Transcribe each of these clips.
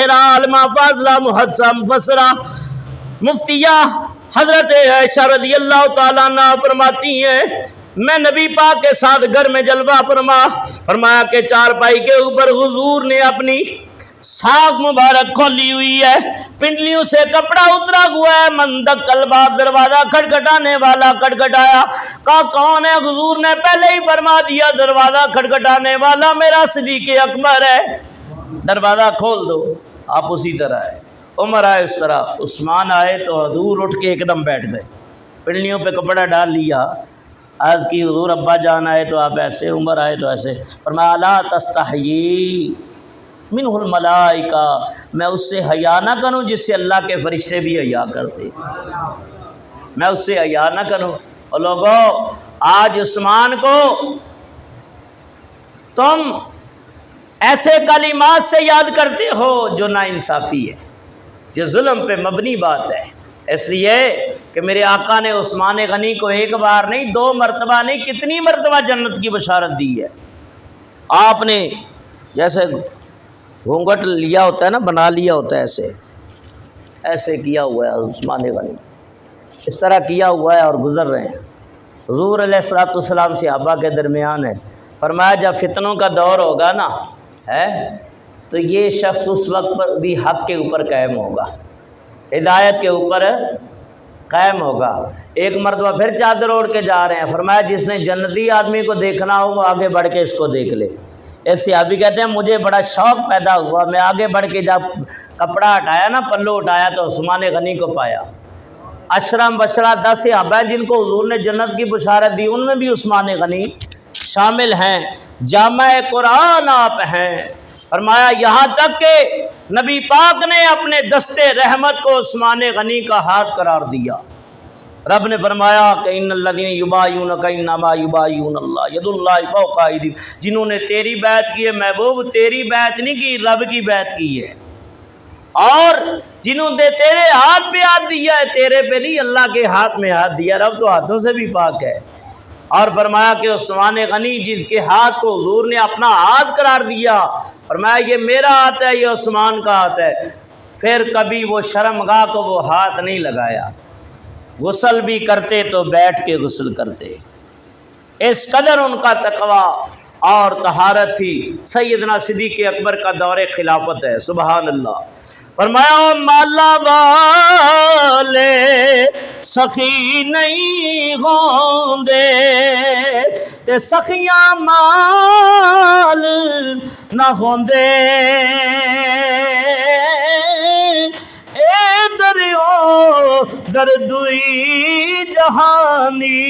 عالمہ فاضلہ محدثہ مفسرہ مفتیہ حضرت عائشہ رضی اللہ تعالیٰ عنہ فرماتی ہیں میں نبی پاک کے ساتھ گھر میں جلوہ فرمایا کہ چارپائی کے اوپر حضور نے اپنی ساق مبارک کھولی ہوئی ہے، پنڈلیوں سے کپڑا اترا ہوا ہے، مندق الباب دروازہ کھٹکھٹانے والا کھٹکھٹایا، کہا کون ہے؟ حضور نے پہلے ہی فرما دیا دروازہ کھٹکھٹانے والا میرا صدیق اکبر ہے، دروازہ کھول دو۔ آپ اسی طرح ہے، عمر آئے اس طرح، عثمان آئے تو حضور اٹھ کے ایک دم بیٹھ گئے، پنڈلیوں پہ کپڑا ڈال لیا، آج کی حضور ابا جان آئے تو آپ ایسے، عمر آئے تو ایسے، فرمایا لا تستحیی منہ الملائکہ، میں اس سے حیا نہ کروں جس سے اللہ کے فرشتے بھی حیا کرتے، میں اس سے حیا نہ کروں۔ اور لوگوں آج عثمان کو تم ایسے کلمات سے یاد کرتے ہو جو ناانصافی ہے، جو ظلم پہ مبنی بات ہے، اس لیے کہ میرے آقا نے عثمان غنی کو ایک بار نہیں، دو مرتبہ نہیں، کتنی مرتبہ جنت کی بشارت دی ہے۔ آپ نے جیسے گھونگھٹ لیا ہوتا ہے نا، بنا لیا ہوتا ہے، ایسے کیا ہوا ہے عثمان غنی، اس طرح کیا ہوا ہے اور گزر رہے ہیں۔ حضور علیہ الصلوۃ والسلام صحابہ کے درمیان ہے، فرمایا جب فتنوں کا دور ہوگا نا تو یہ شخص اس وقت پر بھی حق کے اوپر قائم ہوگا، ہدایت کے اوپر قائم ہوگا۔ ایک مرتبہ پھر چادر اوڑھ کے جا رہے ہیں، فرمایا جس نے جنتی آدمی کو دیکھنا ہو وہ آگے بڑھ کے اس کو دیکھ لے۔ ایک صحابی کہتے ہیں مجھے بڑا شوق پیدا ہوا، میں آگے بڑھ کے جب کپڑا ہٹایا نا، پلو اٹھایا تو عثمان غنی کو پایا۔ اشرم بشرہ 10 صحابہ ہیں جن کو حضور نے جنت کی بشارت دی، ان میں بھی عثمان غنی شامل ہیں۔ جامع قرآن آپ ہیں، فرمایا یہاں تک کہ نبی پاک نے اپنے دستے رحمت کو عثمان غنی کا ہاتھ قرار دیا۔ رب نے فرمایا کہ ان الذین یبایعونک انما یبایعون اللہ ید اللہ فوق ایدیہم، جنہوں نے تیری بیعت کی ہے محبوب، تیری بیعت نہیں کی، رب کی بیعت کی ہے، اور جنہوں نے تیرے ہاتھ پہ ہاتھ دیا ہے، تیرے پہ نہیں، اللہ کے ہاتھ میں ہاتھ دیا، رب تو ہاتھوں سے بھی پاک ہے۔ اور فرمایا کہ عثمان غنی جس کے ہاتھ کو حضور نے اپنا ہاتھ قرار دیا، فرمایا یہ میرا ہاتھ ہے، یہ عثمان کا ہاتھ ہے، پھر کبھی وہ شرمگاہ کو وہ ہاتھ نہیں لگایا، غسل بھی کرتے تو بیٹھ کے غسل کرتے، اس قدر ان کا تقویٰ اور طہارت تھی۔ سیدنا صدیق اکبر کا دور خلافت ہے، سبحان اللہ۔ فرمایا مالا والے سخی نہیں ہوندے تے سخیاں مال نہ ہوندے، اے دریو دردوئی جہانی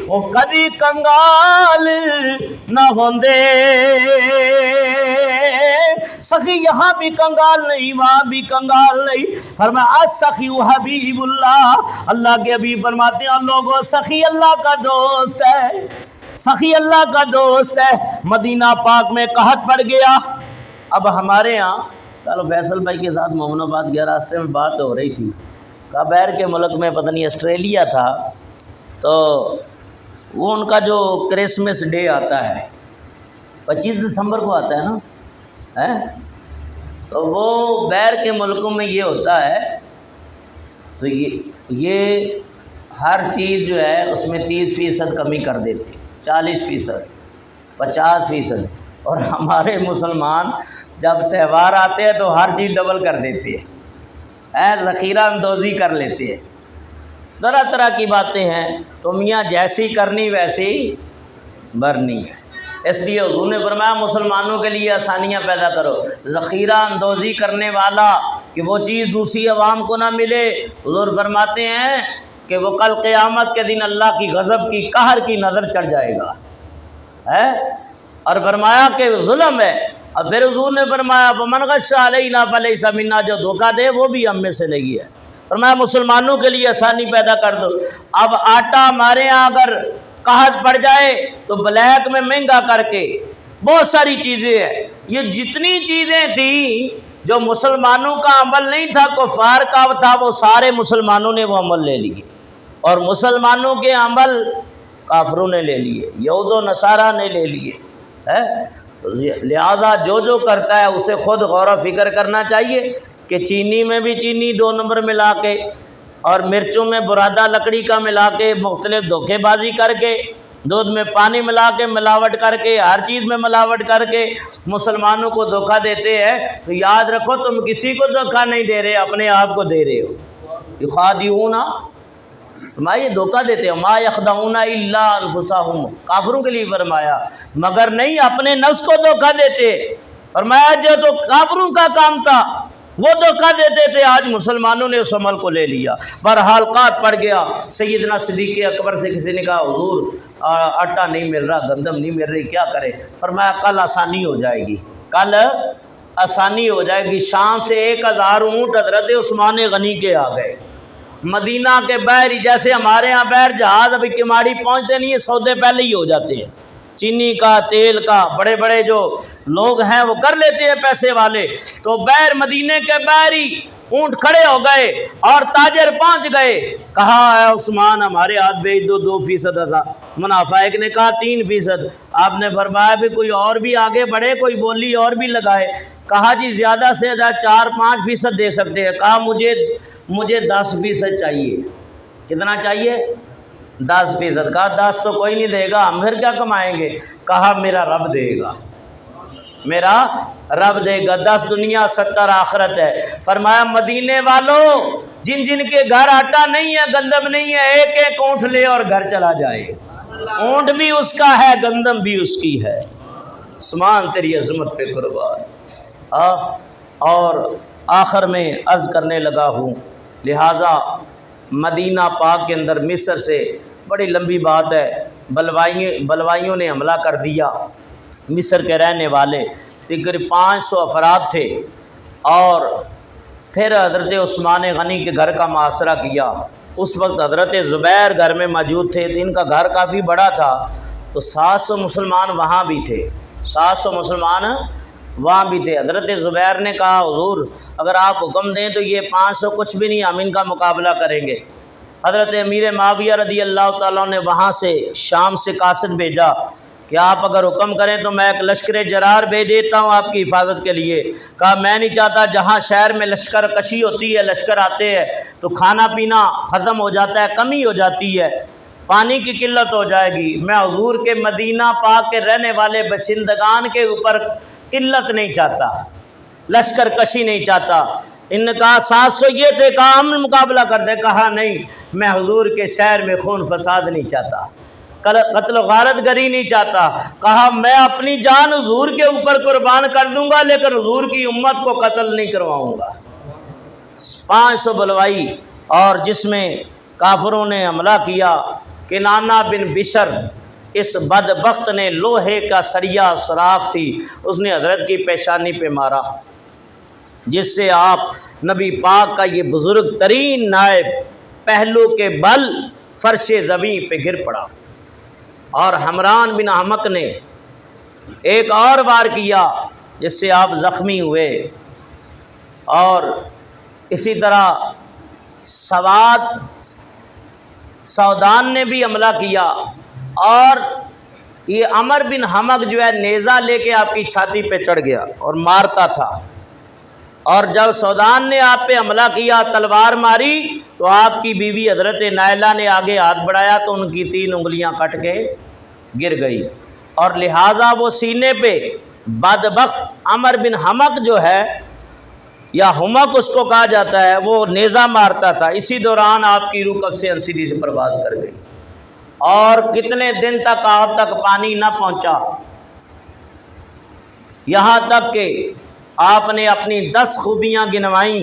او کدی کنگال نہ ہوندے، سخی یہاں بھی کنگال نہیں وہاں بھی کنگال نہیں۔ فرمایا سخی حبیب اللہ، اللہ کے حبیب فرماتے ہیں لوگوں سخی اللہ کا دوست ہے، سخی اللہ کا دوست ہے۔ مدینہ پاک میں قحط پڑ گیا۔ اب ہمارے ہاں کل فیصل بھائی کے ساتھ محمد آباد گیا، راستے میں بات ہو رہی تھی، کہا باہر کے ملک میں پتہ نہیں آسٹریلیا تھا، تو وہ ان کا جو کرسمس ڈے آتا ہے 25 دسمبر کو آتا ہے نا، تو وہ باہر کے ملکوں میں یہ ہوتا ہے، تو یہ ہر چیز جو ہے اس میں 30% کمی کر دیتے، 40%، 50%، اور ہمارے مسلمان جب تہوار آتے ہیں تو ہر چیز ڈبل کر دیتے ہیں، ذخیرہ اندوزی کر لیتے ہیں، طرح طرح کی باتیں ہیں، تو میاں جیسی کرنی ویسی برنی ہے۔ اس لیے حضور نے فرمایا مسلمانوں کے لیے آسانیاں پیدا کرو، ذخیرہ اندوزی کرنے والا کہ وہ چیز دوسری عوام کو نہ ملے۔ حضور فرماتے ہیں کہ وہ کل قیامت کے دن اللہ کی غضب کی قہر کی نظر چڑھ جائے گا، اور فرمایا کہ ظلم ہے۔ اب پھر حضور نے فرمایا وَمَنْ غَشَّ عَلَيْنَا فَلَيْسَ مِنَّا، جو دھوکہ دے وہ بھی ہم میں سے نہیں ہے۔ فرمایا مسلمانوں کے لیے آسانی پیدا کر دو۔ اب آٹا ہمارے یہاں اگر قحط پڑ جائے تو بلیک میں مہنگا کر کے، بہت ساری چیزیں ہیں، یہ جتنی چیزیں تھیں جو مسلمانوں کا عمل نہیں تھا، کفار کا تھا، وہ سارے مسلمانوں نے وہ عمل لے لیے، اور مسلمانوں کے عمل کافروں نے لے لیے، یہود و نصارہ نے لے لیے۔ لہٰذا جو کرتا ہے اسے خود غور و فکر کرنا چاہیے کہ چینی میں بھی چینی 2 نمبر ملا کے اور مرچوں میں برادہ لکڑی کا ملا کے مختلف دھوکے بازی کر کے دودھ میں پانی ملا کے ملاوٹ کر کے ہر چیز میں ملاوٹ کر کے مسلمانوں کو دھوکہ دیتے ہیں، تو یاد رکھو تم کسی کو دھوکہ نہیں دے رہے، اپنے آپ کو دے رہے ہو۔ یخادعون، یہ دھوکہ دیتے ہیں، ما یخدعون الا انفسہم، کافروں کے لیے فرمایا، مگر نہیں اپنے نفس کو دھوکہ دیتے۔ فرمایا جو تو کافروں کا کام تھا وہ دھوکہ دیتے تھے، آج مسلمانوں نے اس عمل کو لے لیا۔ بہرحال قات پڑ گیا۔ سیدنا صدیق اکبر سے کسی نے کہا حضور آٹا نہیں مل رہا، گندم نہیں مل رہی، کیا کرے؟ فرمایا کل آسانی ہو جائے گی، کل آسانی ہو جائے گی۔ شام سے 1000 اونٹ حضرت عثمان غنی کے آ گئے، مدینہ کے بحری، جیسے ہمارے ہاں بحر جہاز ابھی کماڑی پہنچتے نہیں ہیں، سودے پہلے ہی ہو جاتے ہیں، چینی کا، تیل کا، بڑے بڑے جو لوگ ہیں وہ کر لیتے ہیں پیسے والے۔ تو بحر مدینے کے بحری اونٹ کھڑے ہو گئے اور تاجر پہنچ گئے، کہا اے عثمان ہمارے ہاتھ بھیج دو، 2% منافع۔ ایک نے کہا 3%۔ آپ نے فرمایا بھی کوئی اور بھی آگے بڑھے، کوئی بولی اور بھی لگائے۔ کہا جی زیادہ سے زیادہ 4-5% دے سکتے ہیں۔ کہا مجھے 10% چاہیے۔ کتنا چاہیے؟ 10%۔ کہا 10 تو کوئی نہیں دے گا، ہم پھر کیا کمائیں گے؟ کہا میرا رب دے گا، میرا رب دے گا۔ 10 دنیا 70 آخرت ہے۔ فرمایا مدینے والوں جن جن کے گھر آٹا نہیں ہے، گندم نہیں ہے، ایک ایک اونٹ لے اور گھر چلا جائے، اونٹ بھی اس کا ہے، گندم بھی اس کی ہے۔ عثمان تیری عظمت پہ قربان۔ اور آخر میں عرض کرنے لگا ہوں، لہٰذا مدینہ پاک کے اندر مصر سے بڑی لمبی بات ہے، بلوائیوں نے حملہ کر دیا۔ مصر کے رہنے والے تقریباً 500 افراد تھے، اور پھر حضرت عثمان غنی کے گھر کا محاصرہ کیا۔ اس وقت حضرت زبیر گھر میں موجود تھے، تو ان کا گھر کافی بڑا تھا، تو 700 مسلمان وہاں بھی تھے، 700 مسلمان وہاں بھی تھے۔ حضرت زبیر نے کہا حضور اگر آپ حکم دیں تو یہ 500 کچھ بھی نہیں، ہم ان کا مقابلہ کریں گے۔ حضرت امیر معاویہ رضی اللہ تعالیٰ نے وہاں سے شام سے قاصد بھیجا کہ آپ اگر حکم کریں تو میں ایک لشکر جرار بھیج دیتا ہوں آپ کی حفاظت کے لیے۔ کہا میں نہیں چاہتا، جہاں شہر میں لشکر کشی ہوتی ہے، لشکر آتے ہیں تو کھانا پینا ختم ہو جاتا ہے، کمی ہو جاتی ہے، پانی کی قلت ہو جائے گی۔ میں حضور کے مدینہ پاک کے رہنے والے باشندگان کے اوپر قلت نہیں چاہتا، لشکر کشی نہیں چاہتا۔ ان نے کہا 700 یہ تھے، کہا ہم مقابلہ کر دیں۔ کہا نہیں، میں حضور کے شہر میں خون فساد نہیں چاہتا، قتل و غارت گری نہیں چاہتا۔ کہا میں اپنی جان حضور کے اوپر قربان کر دوں گا، لیکن حضور کی امت کو قتل نہیں کرواؤں گا۔ 500 بلوائی، اور جس میں کافروں نے حملہ کیا، کنانہ بن بشر اس بدبخت نے لوہے کا سریا سوراخ تھی، اس نے حضرت کی پیشانی پہ مارا، جس سے آپ نبی پاک کا یہ بزرگ ترین نائب پہلو کے بل فرش زمین پہ گر پڑا۔ اور حمران بن احمق نے ایک اور بار کیا جس سے آپ زخمی ہوئے، اور اسی طرح سودان نے بھی حملہ کیا، اور یہ عمر بن حمق جو ہے نیزہ لے کے آپ کی چھاتی پہ چڑھ گیا اور مارتا تھا، اور جب سودان نے آپ پہ حملہ کیا، تلوار ماری، تو آپ کی بیوی حضرت نائلہ نے آگے ہاتھ بڑھایا تو ان کی 3 انگلیاں کٹ کے گر گئی، اور لہٰذا وہ سینے پہ بدبخت عمر بن حمق جو ہے، یا حمق اس کو کہا جاتا ہے، وہ نیزہ مارتا تھا۔ اسی دوران آپ کی روح کف سے انسیدھی سے پرواز کر گئی، اور کتنے دن تک آپ تک پانی نہ پہنچا، یہاں تک کہ آپ نے اپنی 10 خوبیاں گنوائیں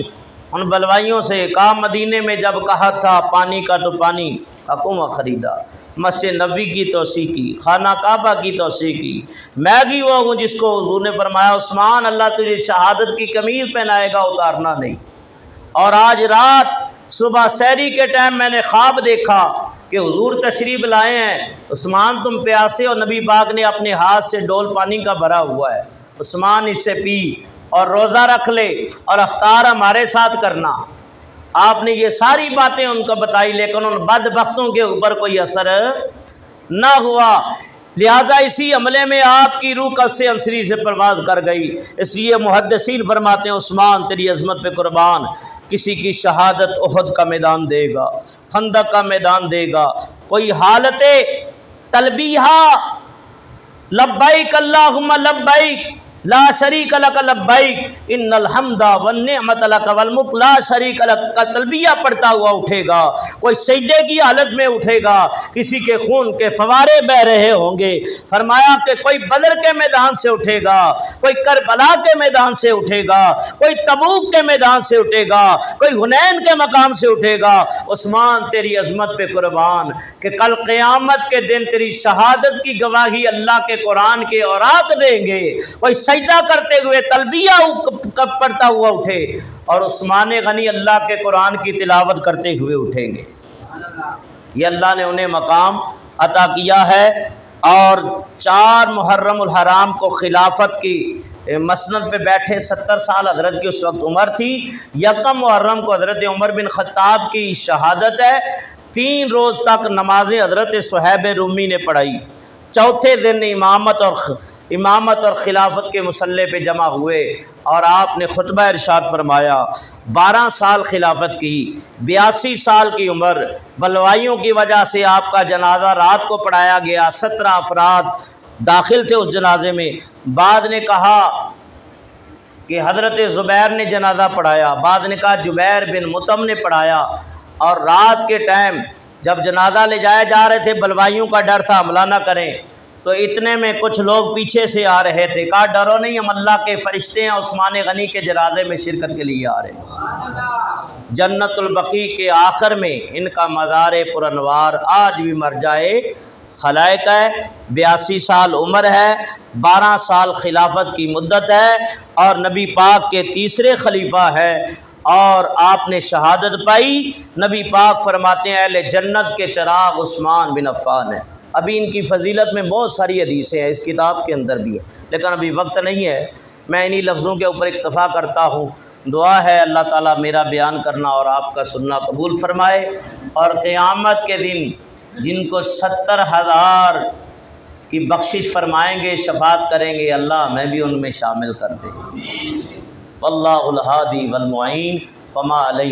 ان بلوائیوں سے۔ کہا مدینے میں جب کہا تھا پانی کا تو پانی کا کنواں خریدا، مسجد نبوی کی توسیع کی، خانہ کعبہ کی توسیع کی، میں بھی وہ ہوں جس کو حضور نے فرمایا عثمان اللہ تجھے شہادت کی قمیض پہنائے گا، اتارنا نہیں۔ اور آج رات صبح سحری کے ٹائم میں نے خواب دیکھا کہ حضور تشریف لائے ہیں، عثمان تم پیاسے، اور نبی پاک نے اپنے ہاتھ سے ڈول پانی کا بھرا ہوا ہے، عثمان اس سے پی اور روزہ رکھ لے اور افطار ہمارے ساتھ کرنا۔ آپ نے یہ ساری باتیں ان کو بتائی، لیکن ان بدبختوں کے اوپر کوئی اثر نہ ہوا۔ لہٰذا اسی عملے میں آپ کی روح قبض سے انصری سے پرواز کر گئی۔ اس لیے محدثین فرماتے ہیں عثمان تیری عظمت پہ قربان، کسی کی شہادت احد کا میدان دے گا، خندق کا میدان دے گا، کوئی حالت تلبیہ لبیک اللہم لبیک لا شریک لک لبیک ان الحمد والنعمت لک والملک لا شریک لک کا تلبیہ پڑھتا ہوا اٹھے گا، کوئی سجدے کی حالت میں اٹھے گا، کسی کے خون کے فوارے بہ رہے ہوں گے۔ فرمایا کہ کوئی بدر کے میدان سے اٹھے گا، کوئی کربلا کے میدان سے اٹھے گا، کوئی تبوک کے میدان سے اٹھے گا، کوئی حنین کے مقام سے اٹھے گا۔ عثمان تیری عظمت پہ قربان کہ کل قیامت کے دن تیری شہادت کی گواہی اللہ کے قرآن کے اوراق دیں گے، کوئی سجدہ کرتے ہوئے تلبیہ پڑھتا ہوا اٹھے، اور عثمان غنی اللہ کے قرآن کی تلاوت کرتے ہوئے اٹھیں گے۔ یہ اللہ نے انہیں مقام عطا کیا ہے۔ اور 4 محرم الحرام کو خلافت کی مسند پہ بیٹھے 70 سال حضرت کی اس وقت عمر تھی۔ 1 محرم کو حضرت عمر بن خطاب کی شہادت ہے۔ 3 روز تک نمازیں حضرت صہیب رومی نے پڑھائی۔ چوتھے دن امامت اور خلافت کے مصلے پہ جمع ہوئے اور آپ نے خطبہ ارشاد فرمایا۔ 12 سال خلافت کی، 82 سال کی عمر، بلوائیوں کی وجہ سے آپ کا جنازہ رات کو پڑھایا گیا۔ 17 افراد داخل تھے اس جنازے میں۔ بعد نے کہا کہ حضرت زبیر نے جنازہ پڑھایا، بعد نے کہا جبیر بن مطعم نے پڑھایا۔ اور رات کے ٹائم جب جنازہ لے جائے جا رہے تھے، بلوائیوں کا ڈر تھا حملہ نہ کریں، تو اتنے میں کچھ لوگ پیچھے سے آ رہے تھے۔ کہا ڈرو نہیں، ہم اللہ کے فرشتے ہیں، عثمان غنی کے جنازے میں شرکت کے لیے آ رہے ہیں۔ جنت البقیع کے آخر میں ان کا مزار پرانوار آج بھی مرجع خلائق ہے۔ 82 سال عمر ہے، 12 سال خلافت کی مدت ہے، اور نبی پاک کے تیسرے خلیفہ ہے، اور آپ نے شہادت پائی۔ نبی پاک فرماتے ہیں اہل جنت کے چراغ عثمان بن عفان ہے۔ ابھی ان کی فضیلت میں بہت ساری حدیثیں ہیں، اس کتاب کے اندر بھی ہے، لیکن ابھی وقت نہیں ہے، میں انہی لفظوں کے اوپر اکتفا کرتا ہوں۔ دعا ہے اللہ تعالیٰ میرا بیان کرنا اور آپ کا سننا قبول فرمائے، اور قیامت کے دن جن کو 70,000 کی بخشش فرمائیں گے، شفاعت کریں گے، اللہ ہمیں بھی ان میں شامل کر دے۔ واللہ الہادی والمعین وما علیہ